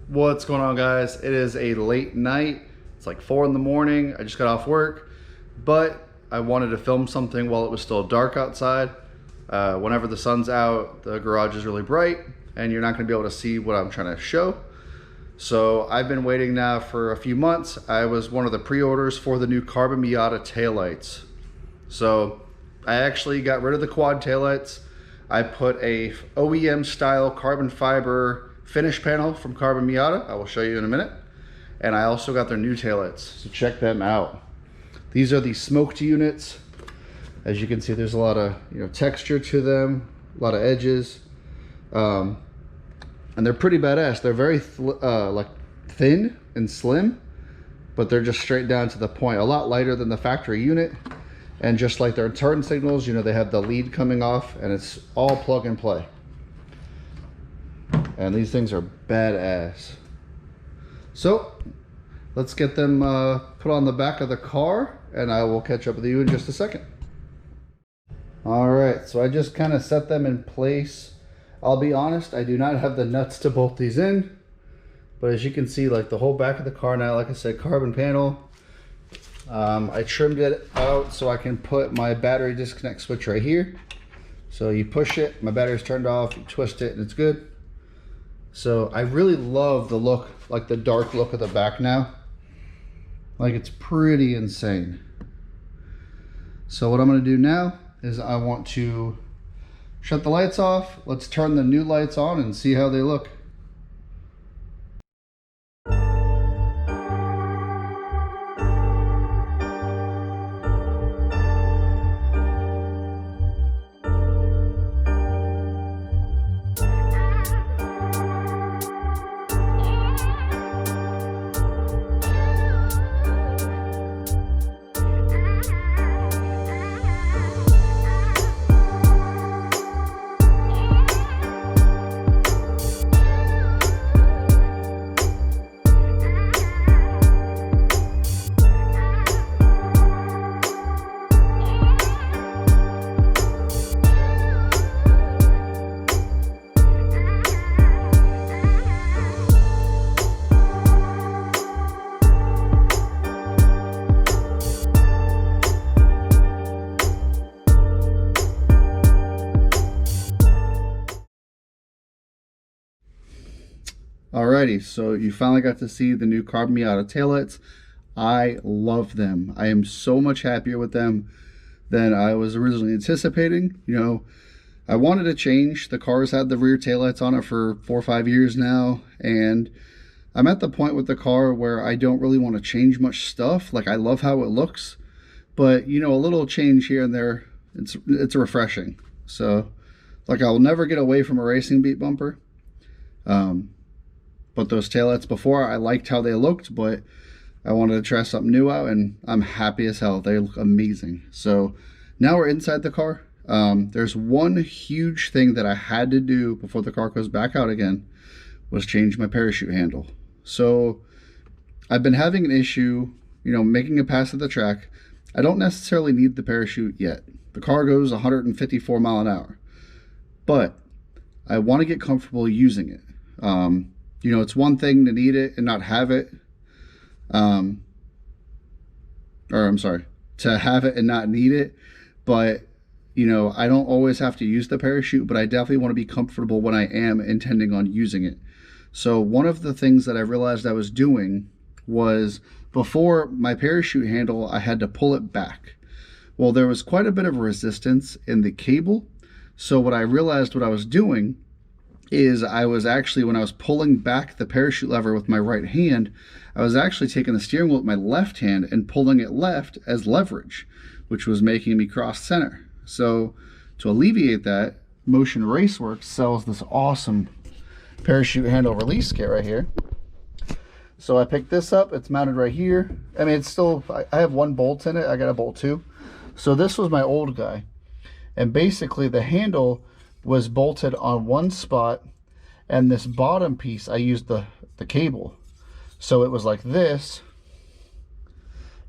What's going on, guys? It is a late night. It's like 4 in the morning. I just got off work, but I wanted to film something while it was still dark outside. Whenever the sun's out, the garage is really bright and you're not going to be able to see what I'm trying to show. So I've been waiting now for a few months. I was one of the pre-orders for the new carbon Miata taillights. So I actually got rid of the quad taillights. I put a OEM style carbon fiber finish panel from Carbon Miata. I will show you in a minute. And I also got their new taillights, so check them out. These are the smoked units. As you can see, there's a lot of texture to them, a lot of edges, and they're pretty badass. They're very like thin and slim, but they're just straight down to the point. A lot lighter than the factory unit. And just like their turn signals, they have the lead coming off, and it's all plug and play. And these things are badass. So let's get them put on the back of the car, and I will catch up with you in just a second. All right, so I just kind of set them in place. I'll be honest, I do not have the nuts to bolt these in, but as you can see, like the whole back of the car now, like I said, carbon panel. I trimmed it out so I can put my battery disconnect switch right here. So you push it, my battery's turned off, you twist it, and it's good. So I really love the look, like the dark look of the back now. Like, it's pretty insane. So what I'm going to do now is I want to shut the lights off. Let's turn the new lights on and see how they look. Alrighty, so you finally got to see the new Carbon Miata taillights. I love them. I am so much happier with them than I was originally anticipating. I wanted to change. The car's had the rear taillights on it for 4 or 5 years now, and I'm at the point with the car where I don't really want to change much stuff. Like, I love how it looks, but a little change here and there, it's refreshing. So, like, I'll never get away from a racing beat bumper. But those taillights before, I liked how they looked, but I wanted to try something new out, and I'm happy as hell. They look amazing. So now we're inside the car. There's one huge thing that I had to do before the car goes back out again, was change my parachute handle. So I've been having an issue, making it past the track. I don't necessarily need the parachute yet. The car goes 154 mile an hour, but I want to get comfortable using it. It's one thing to need it and not have it. To have it and not need it. But, I don't always have to use the parachute, but I definitely want to be comfortable when I am intending on using it. So one of the things that I realized I was doing was, before my parachute handle, I had to pull it back. Well, there was quite a bit of resistance in the cable. So what I realized what I was doing is I was actually, when I was pulling back the parachute lever with my right hand, I was actually taking the steering wheel with my left hand and pulling it left as leverage, which was making me cross center. So to alleviate that, Motion Raceworks sells this awesome parachute handle release kit right here. So I picked this up. It's mounted right here. I mean, it's still, I have one bolt in it. I got a bolt too. So this was my old guy. And basically the handle was bolted on one spot, and this bottom piece I used the cable. So it was like this,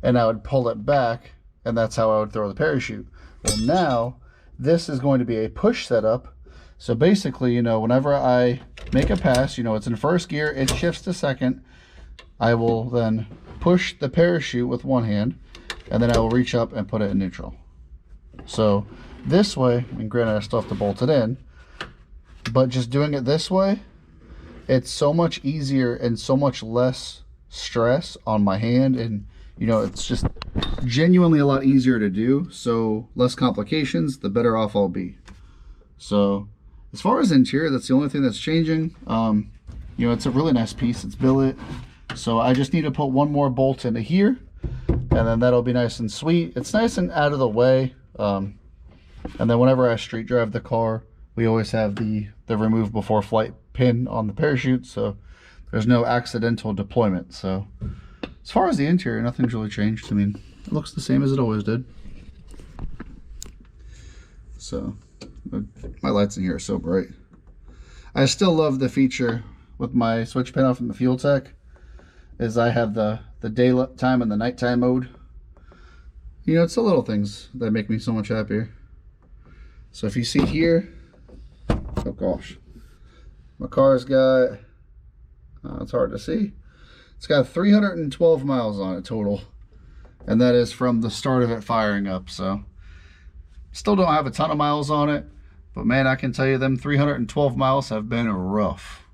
and I would pull it back, and that's how I would throw the parachute. Well, now this is going to be a push setup, So basically, you know, whenever I make a pass, you know, it's in first gear, it shifts to second. I will then push the parachute with one hand, and then I will reach up and put it in neutral. So this way, and granted I still have to bolt it in, but just doing it this way, it's so much easier and so much less stress on my hand, and you know, it's just genuinely a lot easier to do. So less complications, the better off I'll be. So as far as interior, that's the only thing that's changing. You know, it's a really nice piece, it's billet. So I just need to put one more bolt into here, and then that'll be nice and sweet. It's nice and out of the way. And then whenever I street drive the car, we always have the remove before flight pin on the parachute, so there's no accidental deployment. So as far as the interior, nothing's really changed. I mean, it looks the same as it always did. So my lights in here are so bright. I still love the feature with my switch panel from the Fuel Tech is I have the daytime and the nighttime mode. You know, it's the little things that make me so much happier. So if you see here, oh gosh, my car's got, it's hard to see. It's got 312 miles on it total. And that is from the start of it firing up. So still don't have a ton of miles on it, but man, I can tell you them 312 miles have been rough.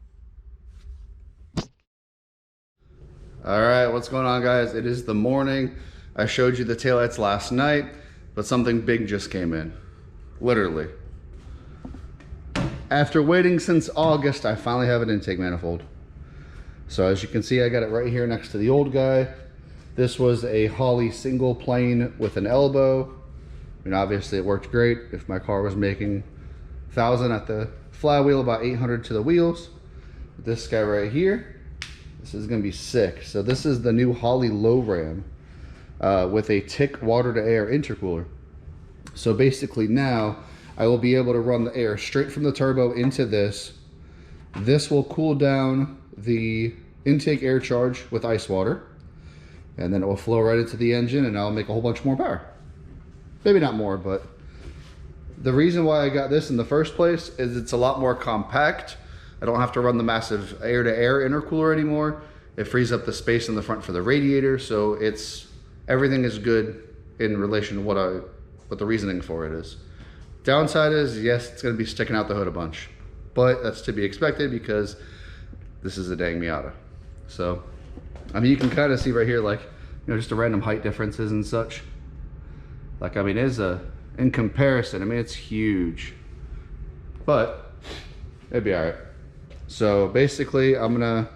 All right, what's going on, guys? It is the morning. I showed you the taillights last night, but something big just came in. Literally. After waiting since August, I finally have an intake manifold. So as you can see, I got it right here next to the old guy. This was a Holley single plane with an elbow. I mean, obviously it worked great. If my car was making 1,000 at the flywheel, about 800 to the wheels. This guy right here, this is gonna be sick. So this is the new Holley low ram with a TIC water to air intercooler. So basically now I will be able to run the air straight from the turbo into this. This will cool down the intake air charge with ice water, and then it will flow right into the engine, and I'll make a whole bunch more power. Maybe not more, but the reason why I got this in the first place is it's a lot more compact. I don't have to run the massive air-to-air intercooler anymore. It frees up the space in the front for the radiator, so everything is good in relation to what the reasoning for it is. Downside is, yes, it's going to be sticking out the hood a bunch, but that's to be expected because this is a dang Miata. So, I mean, you can kind of see right here, like, you know, just the random height differences and such. Like, I mean, in comparison, I mean, it's huge, but it'd be all right. So basically, I'm gonna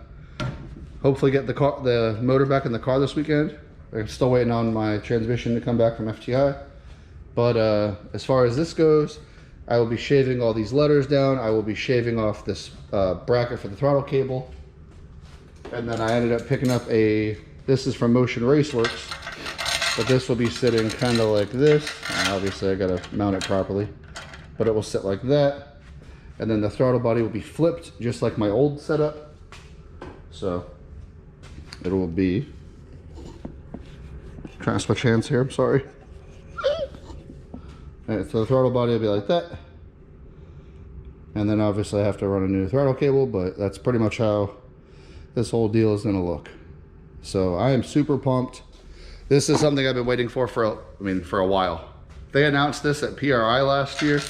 hopefully get the motor back in the car this weekend. I'm still waiting on my transmission to come back from FTI. But as far as this goes, I will be shaving all these letters down. I will be shaving off this bracket for the throttle cable. And then I ended up picking up this is from Motion Raceworks, but this will be sitting kind of like this. And obviously I gotta mount it properly, but it will sit like that. And then the throttle body will be flipped just like my old setup. So it will be, trying to switch hands here, I'm sorry. Alright, so the throttle body will be like that. And then obviously I have to run a new throttle cable, but that's pretty much how this whole deal is gonna look. So I am super pumped. This is something I've been waiting for a while. They announced this at PRI last year.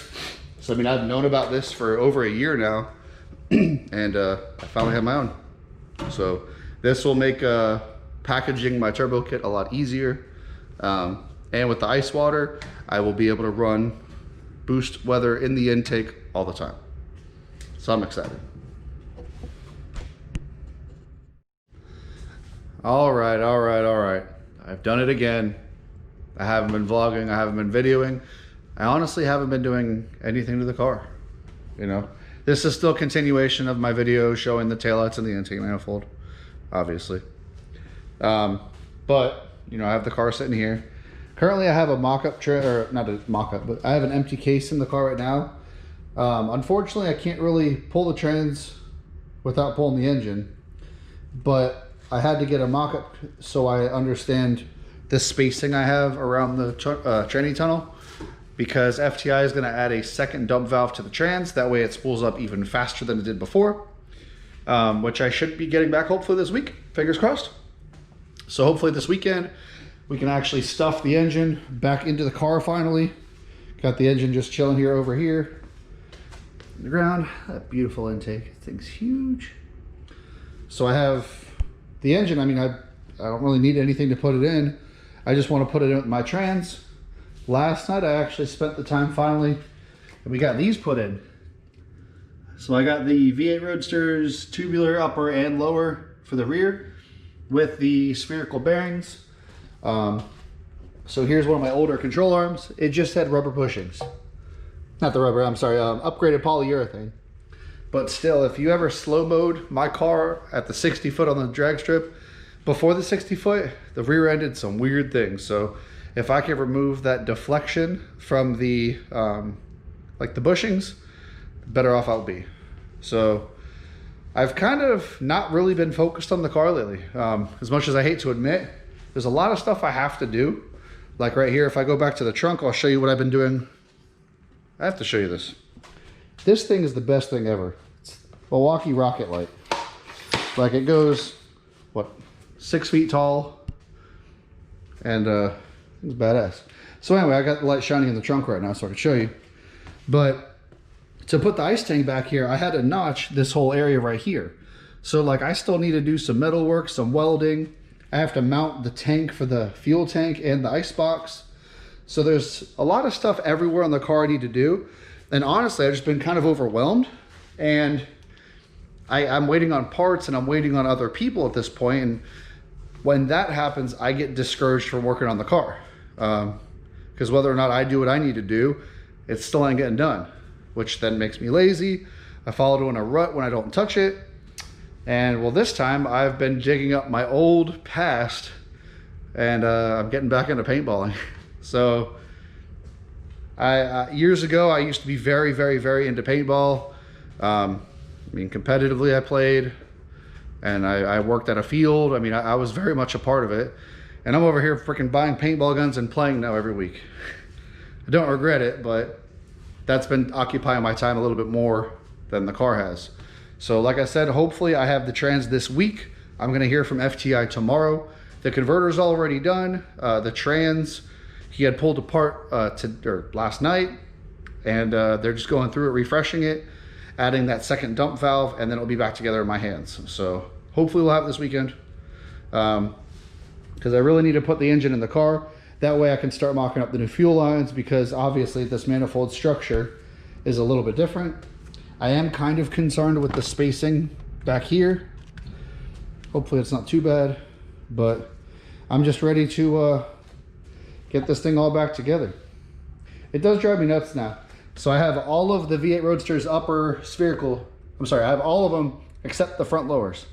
So I mean, I've known about this for over a year now, and I finally have my own. So this will make packaging my turbo kit a lot easier. And with the ice water, I will be able to run boost weather in the intake all the time. So I'm excited. All right. I've done it again. I haven't been vlogging, I haven't been videoing. I honestly haven't been doing anything to the car. You know, this is still continuation of my video showing the taillights and the intake manifold, obviously. But, you know, I have the car sitting here. Currently I have a mock-up or not a mock-up, but I have an empty case in the car right now. Unfortunately, I can't really pull the trans without pulling the engine, but I had to get a mock-up so I understand the spacing I have around the tranny tunnel. because FTI is going to add a second dump valve to the trans. That way it spools up even faster than it did before, which I should be getting back hopefully this week, fingers crossed. So hopefully this weekend we can actually stuff the engine back into the car finally. Got the engine just chilling here over here on the ground. That beautiful intake, thing's huge. So I have the engine. I mean, I don't really need anything to put it in. I just want to put it in my trans. Last night I actually spent the time finally, and we got these put in. So I got the V8 Roadster's tubular upper and lower for the rear with the spherical bearings. So here's one of my older control arms. It just had rubber bushings. Not the rubber, I'm sorry, upgraded polyurethane. But still, if you ever slow mode my car at the 60 foot on the drag strip, before the 60 foot, the rear end did some weird things. So if I can remove that deflection from the, like the bushings, the better off I'll be. So I've kind of not really been focused on the car lately. As much as I hate to admit, there's a lot of stuff I have to do. Like right here, if I go back to the trunk, I'll show you what I've been doing. I have to show you this. This thing is the best thing ever. It's Milwaukee Rocket Light. Like it goes, what, 6 feet tall, and it's badass. So anyway, I got the light shining in the trunk right now so I can show you. But to put the ice tank back here, I had to notch this whole area right here. So like I still need to do some metal work, some welding. I have to mount the tank for the fuel tank and the ice box. So there's a lot of stuff everywhere on the car I need to do. And honestly, I've just been kind of overwhelmed. And I'm waiting on parts and I'm waiting on other people at this point. And when that happens, I get discouraged from working on the car. Because whether or not I do what I need to do, it still ain't getting done, which then makes me lazy. I fall into a rut when I don't touch it. And well, this time I've been digging up my old past and I'm getting back into paintballing. So years ago, I used to be very, very, very into paintball. I mean, competitively I played and I worked at a field. I mean, I was very much a part of it. And I'm over here freaking buying paintball guns and playing now every week. I don't regret it, but that's been occupying my time a little bit more than the car has. So like I said, hopefully I have the trans this week. I'm gonna hear from FTI tomorrow. The converter's already done. The trans, he had pulled apart last night, and they're just going through it, refreshing it, adding that second dump valve, and then it'll be back together in my hands. So hopefully we'll have it this weekend, because I really need to put the engine in the car. That way I can start mocking up the new fuel lines, because obviously this manifold structure is a little bit different. I am kind of concerned with the spacing back here. Hopefully it's not too bad, but I'm just ready to get this thing all back together. It does drive me nuts now. So I have all of the V8 Roadster's upper spherical, I have all of them except the front lowers.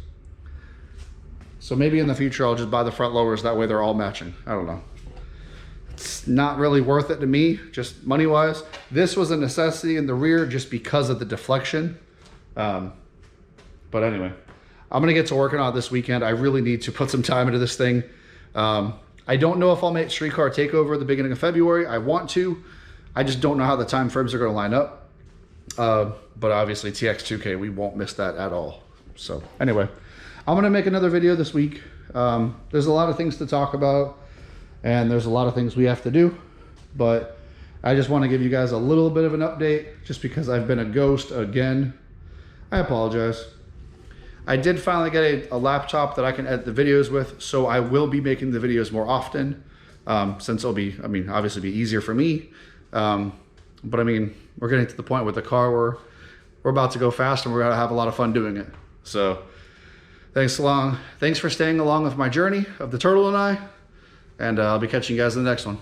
So maybe in the future I'll just buy the front lowers, that way they're all matching. I don't know. It's not really worth it to me, just money-wise. This was a necessity in the rear just because of the deflection. But anyway, I'm gonna get to working on it this weekend. I really need to put some time into this thing. I don't know if I'll make Streetcar Takeover at the beginning of February. I want to. I just don't know how the time frames are gonna line up. But obviously TX2K, we won't miss that at all. So anyway, I'm gonna make another video this week. There's a lot of things to talk about, and there's a lot of things we have to do, but I just want to give you guys a little bit of an update just because I've been a ghost again. I apologize. I did finally get a laptop that I can edit the videos with, so I will be making the videos more often, since it'll be, I mean, obviously be easier for me. But I mean, we're getting to the point with the car where we're about to go fast and we're gonna have a lot of fun doing it. So thanks for staying along with my journey of the Turtle and I. And I'll be catching you guys in the next one.